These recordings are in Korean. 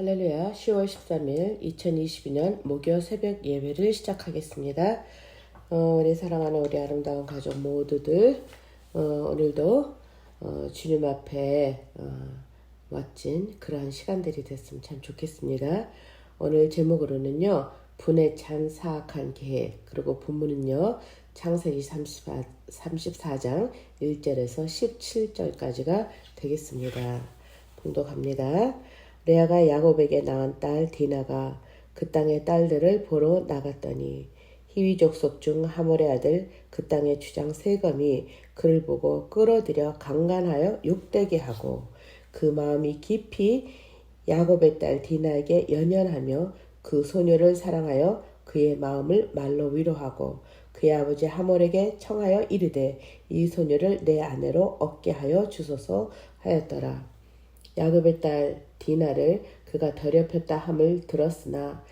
할렐루야. 10월 13일 2022년 목요 새벽 예배를 시작하겠습니다. 우리 사랑하는 우리 아름다운 가족 모두들 오늘도 주님 앞에 멋진 그러한 시간들이 됐으면 참 좋겠습니다. 오늘 제목으로는요. 분에 찬 사악한 계획, 그리고 본문은요. 창세기 34장 1절에서 17절까지가 되겠습니다. 봉독합니다. 레아가 야곱에게 낳은 딸 디나가 그 땅의 딸들을 보러 나갔더니 히위 족속 중 하몰의 아들 그 땅의 주장 세검이 그를 보고 끌어들여 강간하여 욕되게 하고 그 마음이 깊이 야곱의 딸 디나에게 연연하며 그 소녀를 사랑하여 그의 마음을 말로 위로하고 그의 아버지 하몰에게 청하여 이르되 이 소녀를 내 아내로 얻게 하여 주소서 하였더라. 야곱의 딸 디나를 그가 더럽혔다 함을 들었으나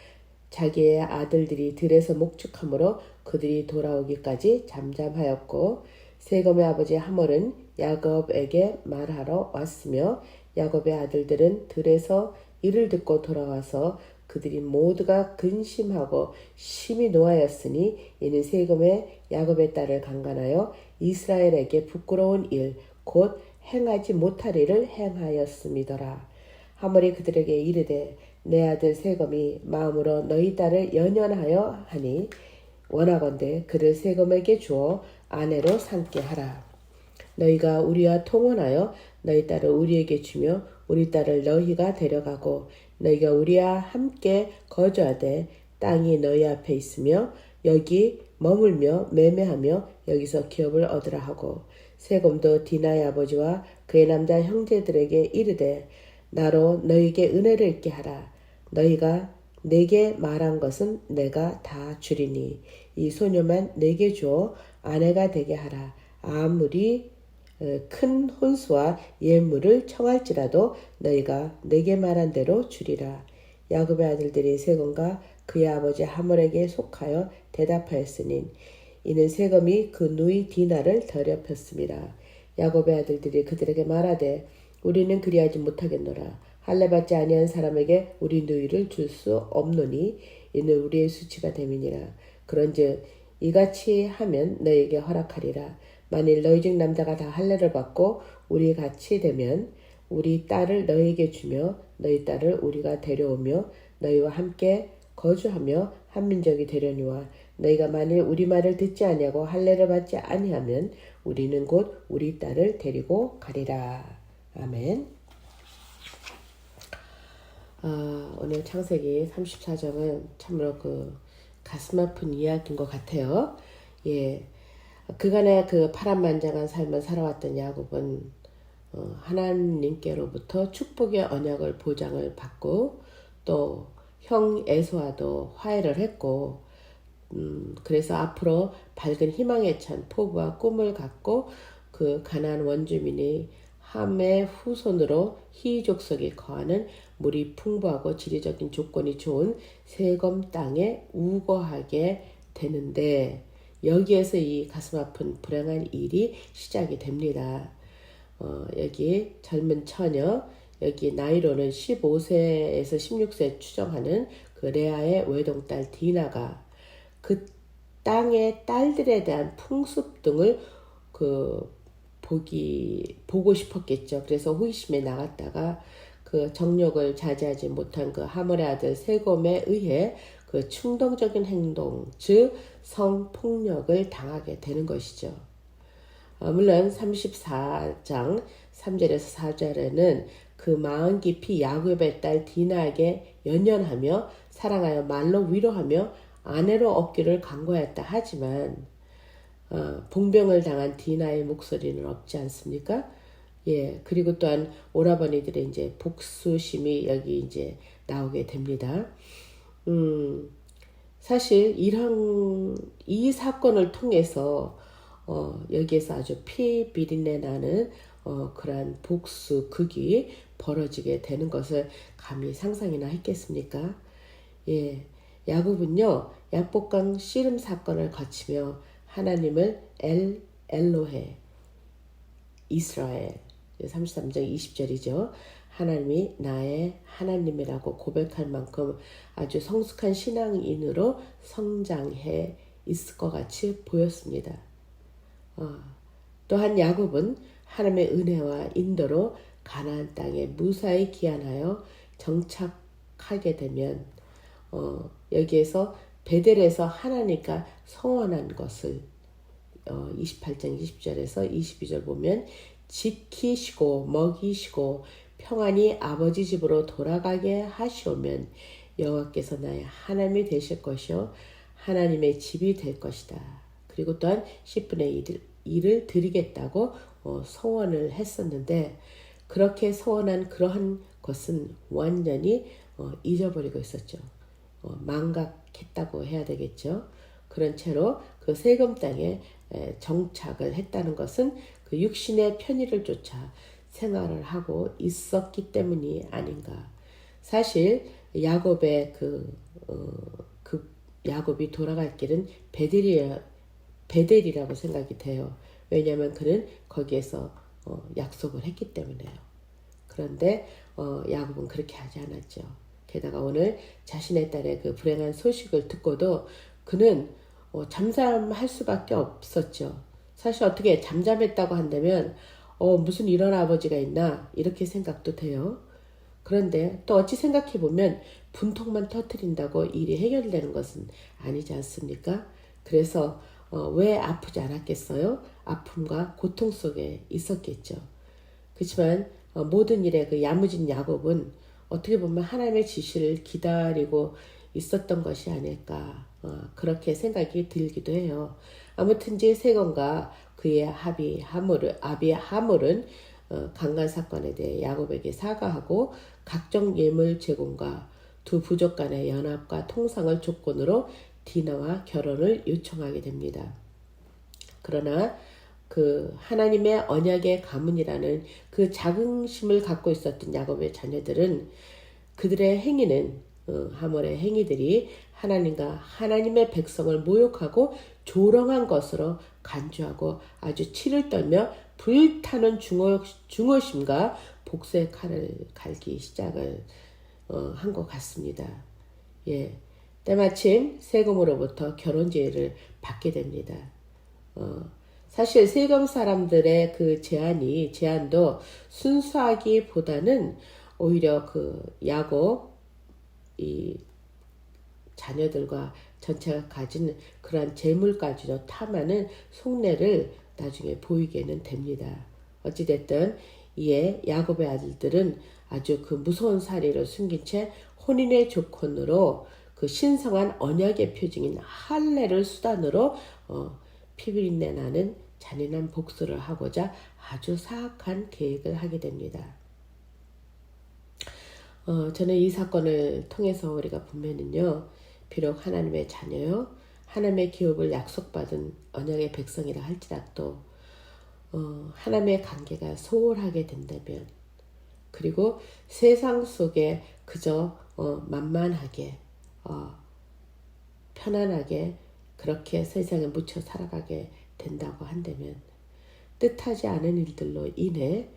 자기의 아들들이 들에서 목축함으로 그들이 돌아오기까지 잠잠하였고 세검의 아버지 하몰은 야곱에게 말하러 왔으며 야곱의 아들들은 들에서 이를 듣고 돌아와서 그들이 모두가 근심하고 심히 노하였으니 이는 세검의 야곱의 딸을 강간하여 이스라엘에게 부끄러운 일 곧 행하지 못할 일을 행하였음이더라. 하몰이 그들에게 이르되 내 아들 세검이 마음으로 너희 딸을 연연하여 하니 원하건대 그를 세검에게 주어 아내로 삼게 하라. 너희가 우리와 통혼하여 너희 딸을 우리에게 주며 우리 딸을 너희가 데려가고 너희가 우리와 함께 거주하되 땅이 너희 앞에 있으며 여기 머물며 매매하며 여기서 기업을 얻으라 하고 세검도 디나의 아버지와 그의 남자 형제들에게 이르되 나로 너희에게 은혜를 있게 하라. 너희가 내게 말한 것은 내가 다 주리니 이 소녀만 내게 주어 아내가 되게 하라. 아무리 큰 혼수와 예물을 청할지라도 너희가 내게 말한 대로 주리라. 야곱의 아들들이 세검과 그의 아버지 하몰에게 속하여 대답하였으니 이는 세검이 그 누이 디나를 더럽혔습니다. 야곱의 아들들이 그들에게 말하되 우리는 그리하지 못하겠노라. 할례받지 아니한 사람에게 우리 누이를 줄 수 없노니 이는 우리의 수치가 됨이니라. 그런즉 이같이 하면 너희에게 허락하리라. 만일 너희 중 남자가 다 할례를 받고 우리 같이 되면 우리 딸을 너희에게 주며 너희 딸을 우리가 데려오며 너희와 함께 거주하며 한 민족이 되려니와 너희가 만일 우리 말을 듣지 아니하고 할례를 받지 아니하면 우리는 곧 우리 딸을 데리고 가리라. 아멘. 오늘 창세기 34장은 참으로 가슴 아픈 이야기인 것 같아요. 예, 그간의 파란만장한 삶을 살아왔던 야곱은 하나님께로부터 축복의 언약을 보장을 받고 또 형 에서와도 화해를 했고 그래서 앞으로 밝은 희망에 찬 포부와 꿈을 갖고 그 가나안 원주민이 함의 후손으로 히위 족속이 거하는 물이 풍부하고 지리적인 조건이 좋은 세검 땅에 우거하게 되는데 여기에서 이 가슴 아픈 불행한 일이 시작이 됩니다. 여기 젊은 처녀, 여기 나이로는 15세에서 16세 추정하는 그 레아의 외동딸 디나가 그 땅의 딸들에 대한 풍습 등을 보고 싶었겠죠. 그래서 호기심에 나갔다가 그 정욕을 자제하지 못한 그 하몰의 아들 세검에 의해 그 충동적인 행동, 즉 성폭력을 당하게 되는 것이죠. 물론 34장 3절에서 4절에는 그 마음 깊이 야곱의 딸 디나에게 연연하며 사랑하여 말로 위로하며 아내로 얻기를 간구하였다 하지만 봉병을 당한 디나의 목소리는 없지 않습니까? 예, 그리고 또한 오라버니들의 이제 복수심이 여기 이제 나오게 됩니다. 사실 이 사건을 통해서 여기에서 아주 피 비린내 나는 그러한 복수 극이 벌어지게 되는 것을 감히 상상이나 했겠습니까? 예, 야곱은요 약복강 씨름 사건을 거치며 하나님을 엘로헤 이스라엘 33장 20절이죠. 하나님이 나의 하나님이라고 고백할 만큼 아주 성숙한 신앙인으로 성장해 있을 것 같이 보였습니다. 또한 야곱은 하나님의 은혜와 인도로 가나안 땅에 무사히 귀환하여 정착하게 되면 여기에서 베델에서 하나님과 성원한 것을 28장 20절에서 22절 보면 지키시고 먹이시고 평안히 아버지 집으로 돌아가게 하시오면 여호와께서 나의 하나님이 되실 것이요 하나님의 집이 될 것이다. 그리고 또한 10분의 1을 드리겠다고 서원을 했었는데 그렇게 서원한 그러한 것은 완전히 잊어버리고 있었죠. 망각했다고 해야 되겠죠. 그런 채로 그 세금 땅에 정착을 했다는 것은 그 육신의 편의를 쫓아 생활을 하고 있었기 때문이 아닌가. 사실 야곱의 야곱이 돌아갈 길은 베델이라고 생각이 돼요. 왜냐하면 그는 거기에서 약속을 했기 때문에요. 그런데 야곱은 그렇게 하지 않았죠. 게다가 오늘 자신의 딸의 그 불행한 소식을 듣고도 그는 잠잠할 수밖에 없었죠. 사실 어떻게 잠잠했다고 한다면 무슨 이런 아버지가 있나 이렇게 생각도 돼요. 그런데 또 어찌 생각해보면 분통만 터뜨린다고 일이 해결되는 것은 아니지 않습니까? 그래서 왜 아프지 않았겠어요? 아픔과 고통 속에 있었겠죠. 그렇지만 모든 일에 그 야무진 야곱은 어떻게 보면 하나님의 지시를 기다리고 있었던 것이 아닐까 그렇게 생각이 들기도 해요. 아무튼지 세건과 그의 아비 하물은 강간 사건에 대해 야곱에게 사과하고 각종 예물 제공과 두 부족 간의 연합과 통상을 조건으로 디나와 결혼을 요청하게 됩니다. 그러나 그 하나님의 언약의 가문이라는 그 자긍심을 갖고 있었던 야곱의 자녀들은 그들의 행위는 하물의 행위들이 하나님과 하나님의 백성을 모욕하고 조롱한 것으로 간주하고 아주 치를 떨며 불타는 중어심과 복수의 칼을 갈기 시작을 한 것 같습니다. 때마침 세금으로부터 결혼제의를 받게 됩니다. 사실 세금 사람들의 그 제안도 순수하기보다는 오히려 그 야곱 이 자녀들과 전체가 가진 그러한 재물까지도 탐하는 속내를 나중에 보이게는 됩니다. 어찌됐든 이에 야곱의 아들들은 아주 그 무서운 사리를 숨긴 채 혼인의 조건으로 그 신성한 언약의 표징인 할례를 수단으로 피비린내 나는 잔인한 복수를 하고자 아주 사악한 계획을 하게 됩니다. 저는 이 사건을 통해서 우리가 보면은요, 비록 하나님의 자녀요, 하나님의 기업을 약속받은 언약의 백성이라 할지라도 하나님의 관계가 소홀하게 된다면, 그리고 세상 속에 그저 만만하게 편안하게 그렇게 세상에 묻혀 살아가게 된다고 한다면 뜻하지 않은 일들로 인해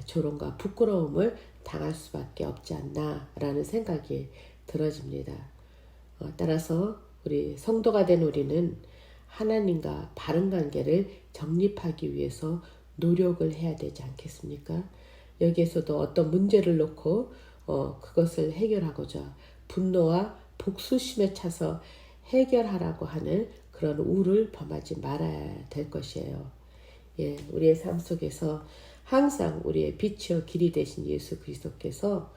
조롱과 부끄러움을 당할 수밖에 없지 않나라는 생각이 들어집니다. 따라서 우리 성도가 된 우리는 하나님과 바른 관계를 정립하기 위해서 노력을 해야 되지 않겠습니까? 여기에서도 어떤 문제를 놓고 그것을 해결하고자 분노와 복수심에 차서 해결하라고 하는 그런 우를 범하지 말아야 될 것이에요. 우리의 삶 속에서 항상 우리의 빛이요 길이 되신 예수 그리스도께서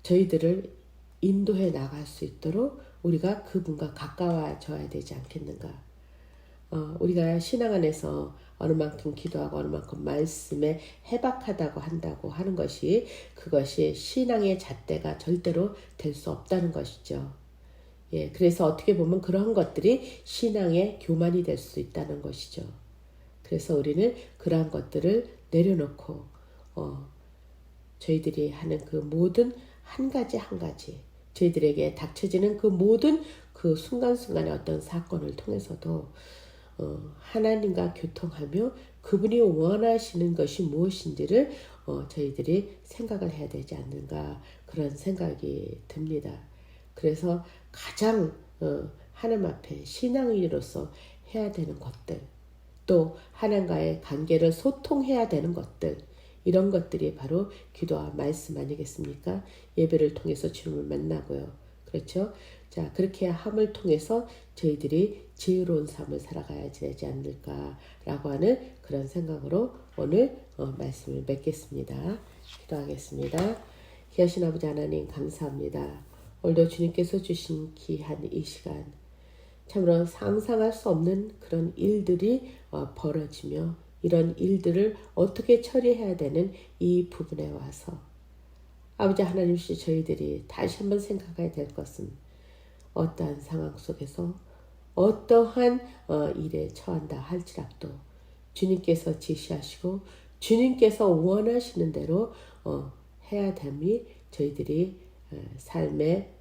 저희들을 인도해 나갈 수 있도록 우리가 그분과 가까워져야 되지 않겠는가. 우리가 신앙 안에서 어느 만큼 기도하고 어느 만큼 말씀에 해박하다고 한다고 하는 것이 그것이 신앙의 잣대가 절대로 될 수 없다는 것이죠. 그래서 어떻게 보면 그런 것들이 신앙의 교만이 될 수 있다는 것이죠. 그래서 우리는 그러한 것들을 내려놓고 저희들이 하는 그 모든 한 가지 저희들에게 닥쳐지는 그 모든 그 순간순간의 어떤 사건을 통해서도 하나님과 교통하며 그분이 원하시는 것이 무엇인지를 저희들이 생각을 해야 되지 않는가 그런 생각이 듭니다. 그래서 가장 하나님 앞에 신앙인으로서 해야 되는 것들, 또 하나님과의 관계를 소통해야 되는 것들, 이런 것들이 바로 기도와 말씀 아니겠습니까? 예배를 통해서 주님을 만나고요. 그렇죠? 자, 그렇게 함을 통해서 저희들이 지혜로운 삶을 살아가야 되지 않을까라고 하는 그런 생각으로 오늘 말씀을 맺겠습니다. 기도하겠습니다. 귀하신 아버지 하나님 감사합니다. 오늘도 주님께서 주신 귀한 이 시간, 참으로 상상할 수 없는 그런 일들이 벌어지며 이런 일들을 어떻게 처리해야 되는 이 부분에 와서 아버지 하나님씨 저희들이 다시 한번 생각해야 될 것은 어떠한 상황 속에서 어떠한 일에 처한다 할지라도 주님께서 지시하시고 주님께서 원하시는 대로 해야 됨이 저희들이 삶의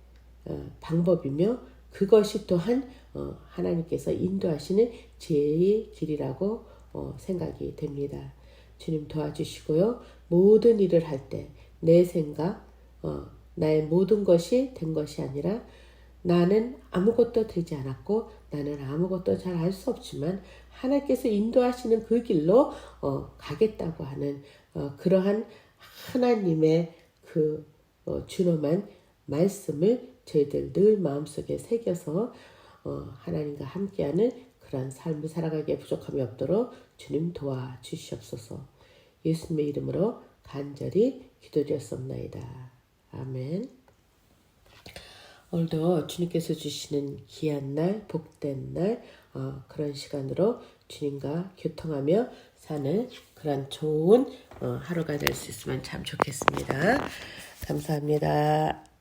방법이며 그것이 또한 하나님께서 인도하시는 지혜의 길이라고 생각이 됩니다. 주님 도와주시고요. 모든 일을 할 때 내 생각, 나의 모든 것이 된 것이 아니라 나는 아무것도 되지 않았고 나는 아무것도 잘 알 수 없지만 하나님께서 인도하시는 그 길로 가겠다고 하는 그러한 하나님의 그 준엄한 말씀을 저희들 늘 마음속에 새겨서 하나님과 함께하는 그런 삶을 살아가기에 부족함이 없도록 주님 도와주시옵소서. 예수님의 이름으로 간절히 기도드렸옵나이다. 아멘. 오늘도 주님께서 주시는 귀한 날, 복된 날, 그런 시간으로 주님과 교통하며 사는 그런 좋은 하루가 될 수 있으면 참 좋겠습니다. 감사합니다.